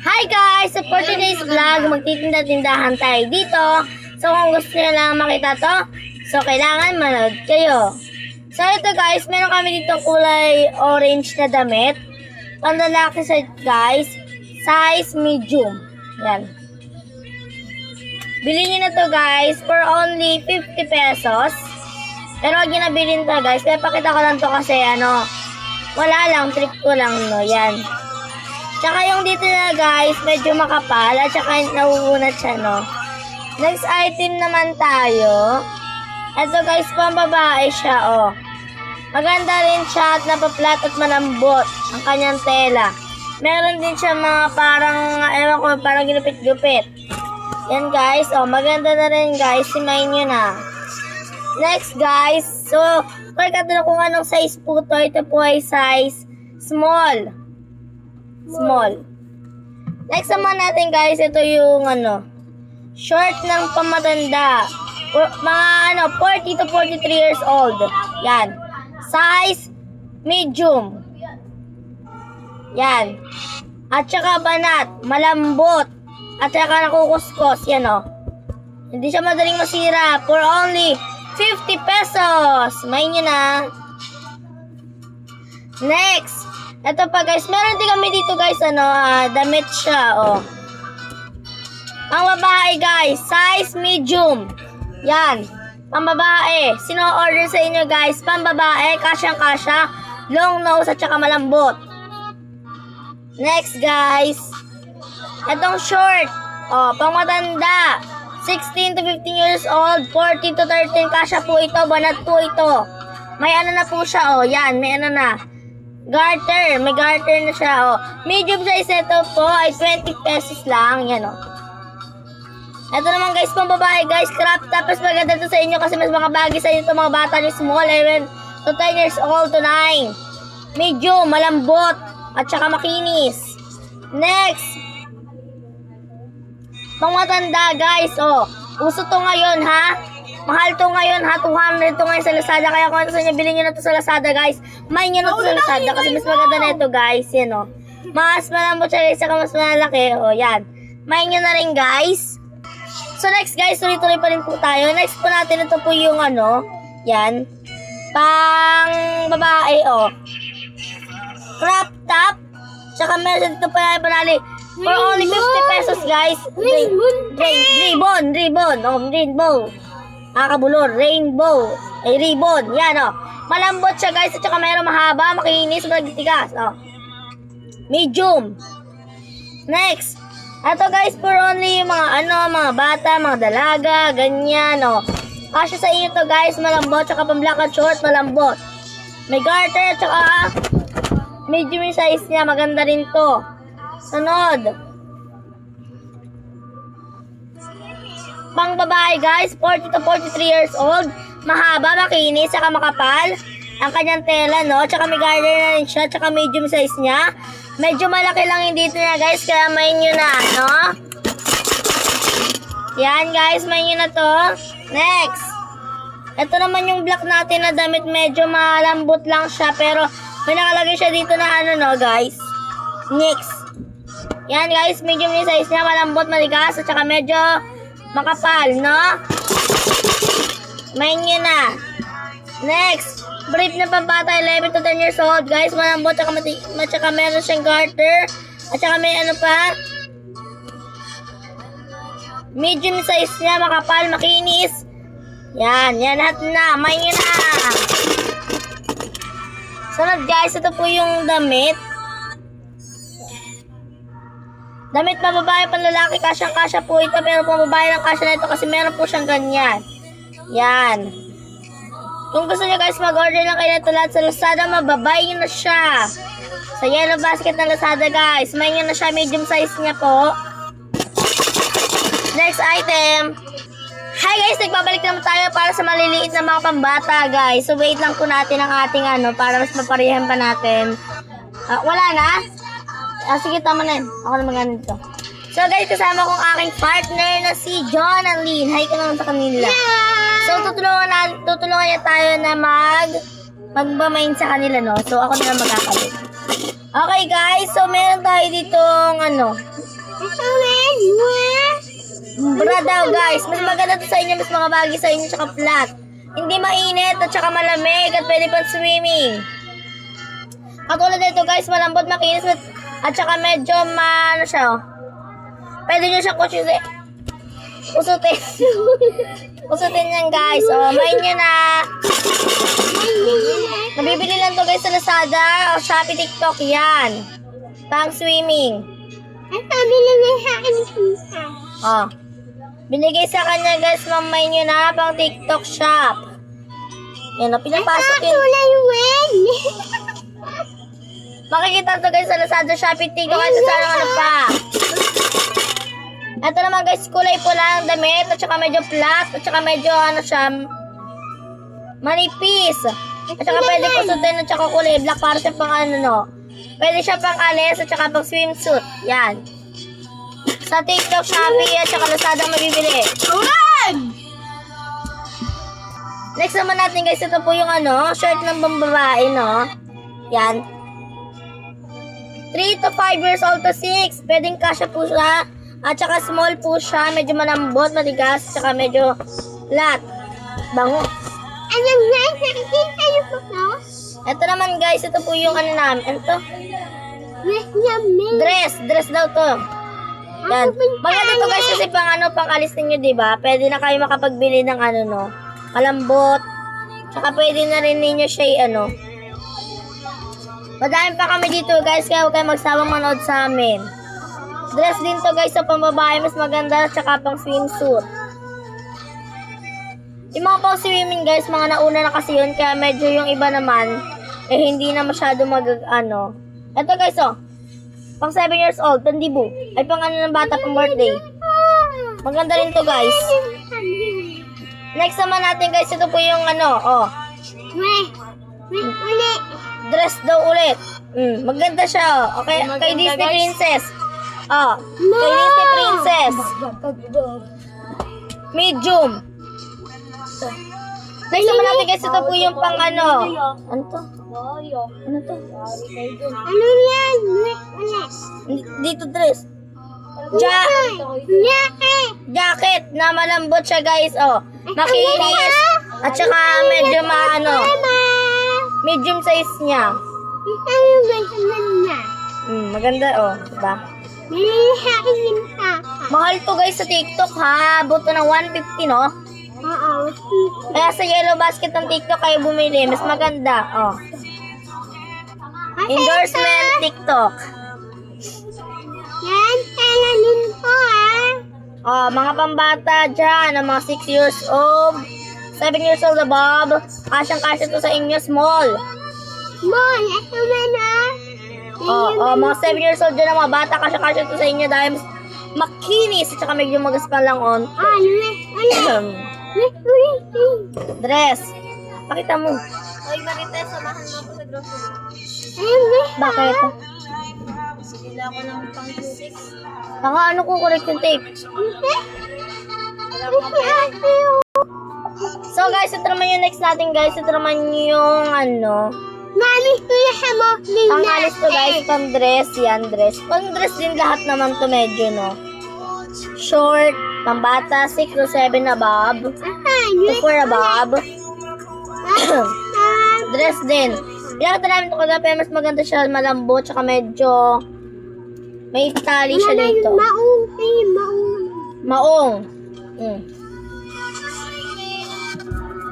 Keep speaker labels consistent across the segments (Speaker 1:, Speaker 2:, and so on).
Speaker 1: Hi guys! So for today's vlog, magtitinda-tindahan tayo dito. So kung gusto nyo lang makita to, so kailangan manood kayo. So ito guys, meron kami dito kulay orange na damit. Panlalaki sa guys, size medium. Yan. Bilhin nyo na to guys for only 50 pesos. Pero huwag nyo na bilhin to guys. Kaya pakita ko lang to kasi wala lang, trip ko lang yan. Tsaka yung dito na guys, medyo makapal at tsaka nauunat siya Next item naman tayo. Ito guys, pambabae siya Maganda rin siya at napaplat at malambot ang kanyang tela. Meron din siya mga parang, ewan ko, parang ginupit-gupit. Yan guys, maganda na rin guys, simayin nyo na. Next guys, so, pagkatanong kung anong size po to, ito po ay size small. Next naman natin guys, ito yung short ng pamatanda. Mga 40 to 43 years old. Yan. Size medium. Yan. At saka banat, malambot. At saka nakukuskos. Yan Hindi siya madaling masira. For only 50 pesos. Main nyo na. Next. Ito pa guys, meron din kami dito guys, damit siya, Ang babae guys, size medium. Yan, pambabae. Sino order sa inyo guys? Pambabae, kasyang-kasya, long nose at saka malambot. Next guys, itong short, pangmatanda. 16 to 15 years old, 14 to 13, kasya po ito, banat po ito. May na po siya, yan, may na. Garter, may garter na siya, Medium size ito po ay 20 pesos lang, yan, Ito naman guys, pang babae guys, crop top, mas maganda to sa inyo kasi mas makabagi sa inyo mga bata ni small, 11 to 10 years old to 9. Medium, malambot, at saka makinis. Next, pang matanda guys, uso to ngayon ha. Mahal to ngayon ha, 200 to ngayon sa Lazada. Kaya kung gusto nyo, bilhin nyo na to sa Lazada guys. May nyo na to sa Lazada kasi mas maganda na ito guys. Yan mas malambot siya guys, saka mas malaki. Yan. May nyo na rin guys. So next guys, tuloy-tuloy pa rin po tayo. Next po natin, ito po yung yan. Pang babae crop top. Tsaka meron dito pa banali. For only 50 pesos guys. Ribbon. Rainbow. Nakakabulor, rainbow, ribbon, yan malambot siya guys, at saka mayroong mahaba, makinis, magtitigas, medium. Next, ito guys, for only yung mga mga bata, mga dalaga, ganyan, kasya sa inyo to guys, malambot, tsaka pang black at short, malambot. May garter, tsaka medium yung size niya, maganda rin to. Sunod. Pang babae guys, 40 to 43 years old, mahaba, makinis, saka makapal ang kanyang tela, tsaka may garter na rin siya, tsaka medium size niya. Medyo malaki lang yung dito niya guys, kaya main nyo na, Yan guys, main nyo na to. Next, ito naman yung black natin na damit, medyo malambot lang siya, pero may nakalagay siya dito na guys, next. Yan guys, medium yung size niya, malambot, maligas, at saka medyo makapal, Main nyo na. Next, brief na pambata, 11 to 10 years old, guys, malambot, tsaka meron siyang garter, at saka may pa, medium size niya, makapal, makinis. Yan lahat na, main nyo na. Sunod guys, ito po yung damit. Damit pa babae, panlalaki, kasyang-kasya po ito. Pero po babae ng kasya na ito kasi meron po siyang ganyan. Yan. Kung gusto niyo guys mag-order lang kayo nito lahat sa Lazada, mababay nyo na siya. Sa yellow basket ng Lazada guys. May nyo na siya, medium size niya po. Next item. Hi guys, nagbabalik naman tayo para sa maliliit na mga pambata guys. So wait lang po natin ang ating para mas maparihan pa natin. Wala na? Sige, tama na yun. Ako na maganda dito. So guys, kasama kong aking partner na si John and Lynn. Hi ka naman sa kanila. Yeah! So tutulungan niya tayo na magbamain sa kanila, So ako na lang magkakalit. Okay guys, so meron tayo ditong ano. Bra daw guys, mas maganda to sa inyo, mas mga bagay sa inyo, tsaka flat. Hindi mainit at tsaka malamig at pwede pang swimming. Katulad nito guys, malambot, makinis at tsaka medyo ano siya. Oh. Pwede nyo siya usutin. Usutin yan guys. Oh, main nyo na. Nabibili lang to guys sa Lazada o Shopee, TikTok. Yan. Pang swimming.
Speaker 2: Ang sabi lang sa akin ni Tita.
Speaker 1: Oh. Binigay sa kanya guys, mamay nyo na pang TikTok shop. Yan o, pinapasok yun. Makikita to guys sa Lazada, Shopee, TikTok, at sa ano pa. Ito naman guys, kulay pula ang damit, at saka medyo flat, at saka medyo ano siya, manipis. At saka pwede kusutin at saka kulay black para sa pang ano no. Pwede siya pang alis at saka pang swimsuit. Yan. Sa TikTok, Shopee at saka Lazada mabibili. Next naman natin guys, ito po yung ano, shirt ng pambabae no. Yan. 3 to 5 years old to 6. Pwedeng kasya po siya. At saka small po siya. Medyo malambot, matigas. At saka medyo flat. Bango.
Speaker 2: Anong guys, nakikita niyo po to?
Speaker 1: Ito naman guys, ito po yung ano namin. Ito.
Speaker 2: Yes, namin.
Speaker 1: Dress daw to. Yan. Maganda to guys kasi pang ano, pang alis ninyo, di ba? Pwede na kayo makapagbili ng ano no. Malambot. Tsaka pwede na rin ninyo siya ano. Madami pa kami dito guys, kaya huwag kayo magsawang manood sa amin. Dress din to guys sa pambabae, mas maganda, tsaka pang swimsuit. Yung mga pang swimming guys, mga nauna na kasi yun, kaya medyo yung iba naman, eh hindi na masyado ano. Ito guys oh, pang 7 years old, pandibo. Ay pang ano ng bata, pang birthday. Maganda rin to guys. Next naman natin guys, ito po yung ano, oh.
Speaker 2: Ulit.
Speaker 1: Dress daw ulit. Maganda siya oh. Okay, kay Disney Princess. Oh, kay Disney Princess. Medium. Next naman natin guys, ito po yung pang ano. Ano to? Ano to?
Speaker 2: Ano yan? Ulit.
Speaker 1: Dito dress. Jacket na malambot siya guys, oh. Makinis. At saka medyo maano. Medium size niya. Maganda oh, diba? Mahal to guys sa TikTok ha. Buto ng 150 no?
Speaker 2: Oo.
Speaker 1: Kaya sa Yellow Basket ng TikTok kayo bumili. Mas maganda. Oh. Endorsement TikTok.
Speaker 2: Yan, talanin po
Speaker 1: Oh, mga pambata dyan. Ang mga 6 years old. 7 years old above. Kasyang-kasya to sa inyo. Small.
Speaker 2: Small, ito na
Speaker 1: Mga 7 years old dyan ang mga bata. Kasyang-kasya to sa inyo dahil makinis. At saka medyo magaspan lang on. Dress. Pakita mo.
Speaker 2: Oy, Marites, samahan mo ako sa grocery.
Speaker 1: Bakit?
Speaker 2: Bila ko ng pang 6.
Speaker 1: Baka ano ko correct yung tape. So guys, ito naman yung next natin guys. Ito naman yung ano.
Speaker 2: Malis ko yung mo.
Speaker 1: Ang alis to guys, pang dress. Yan, dress. Pang dress din lahat naman to medyo no. Short, pang bata, 6 to 7 above. 2 4 above. Dress din. Pinakita namin ito kagabi, mas maganda siya, malambot, tsaka medyo may tali siya dito. Maong.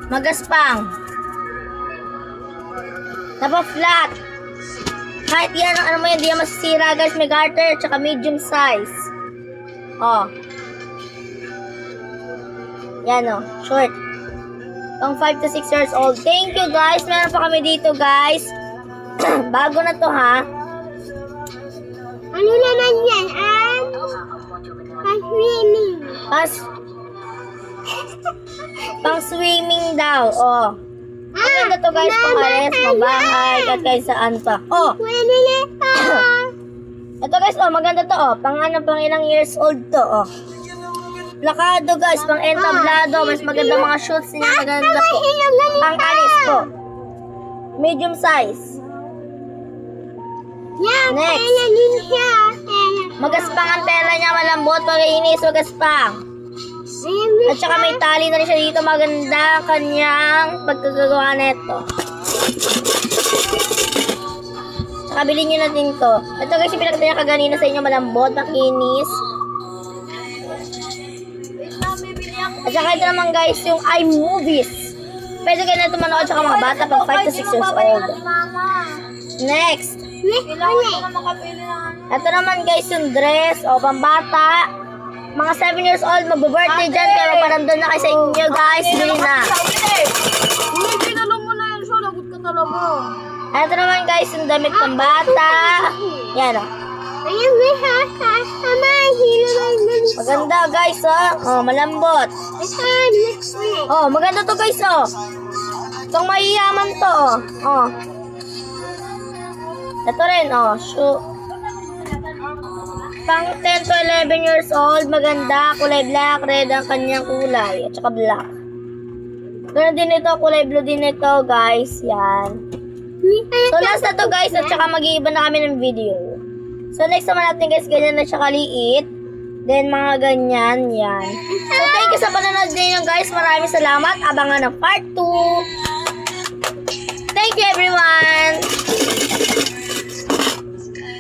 Speaker 1: Magaspang. Napa-flat. Kahit yan, ano mo yan, di yan masisira guys. May garter, tsaka medium size. Oh. Yan oh, short. Pang 5 to 6 years old. Thank you guys. Meron pa kami dito guys. Bago na to ha.
Speaker 2: Ano naman yan? Pang-swimming.
Speaker 1: Pang swimming daw. Oh. Maganda to guys. Pang alis, mabahay, at kahit saan pa. Oh.
Speaker 2: Pwede na ito.
Speaker 1: Ito guys, oh. Maganda to oh. Pang ano, pang ilang years old to oh. Plakado guys, pang entablado. Mas maganda mga shoots niya. Maganda po. Pang alis po. Medium size.
Speaker 2: Yan,
Speaker 1: Next.
Speaker 2: pera din siya. Pera.
Speaker 1: Magaspang ang tela niya, malambot, makinis, magaspang.
Speaker 2: Ayan din
Speaker 1: At saka may tali na rin siya dito, maganda ang kanyang pagkagagawa nito. Tsaka bilhin nyo natin to. Ito guys, yung pinakita niya kaganina sa inyo, malambot, makinis. At saka ito naman guys, yung iMovies. Pwede kayo na ito manood sa mga bata pag 5 to 6 years old. Next. Ito naman guys, yung dress o pambata. Mga 7 years old, magbo-birthday dyan, pero paramdam na kayo sa inyo guys, bilhin na.
Speaker 2: Hindi, pinalo mo na yan siya. Lagot ka talaga.
Speaker 1: Ito naman guys, yung damit pambata. Yan o.
Speaker 2: Ayan din siya. Tama, hilo lang din.
Speaker 1: Maganda guys oh, malambot.
Speaker 2: Ito,
Speaker 1: Oh, maganda to guys oh. Itong mahiyaman to oh. Ito rin oh, shoe. Pang 10 to 11 years old, maganda, kulay black, red ang kanyang kulay, at saka black. Ganun din ito, kulay blue din ito guys, yan. So last na to guys, at saka mag-iiba na kami ng video. So next naman natin guys, ganyan na siya kaliit. Then mga ganyan, yan. So thank you sa panonood ninyo guys, maraming salamat. Abangan ng part 2. Thank you everyone!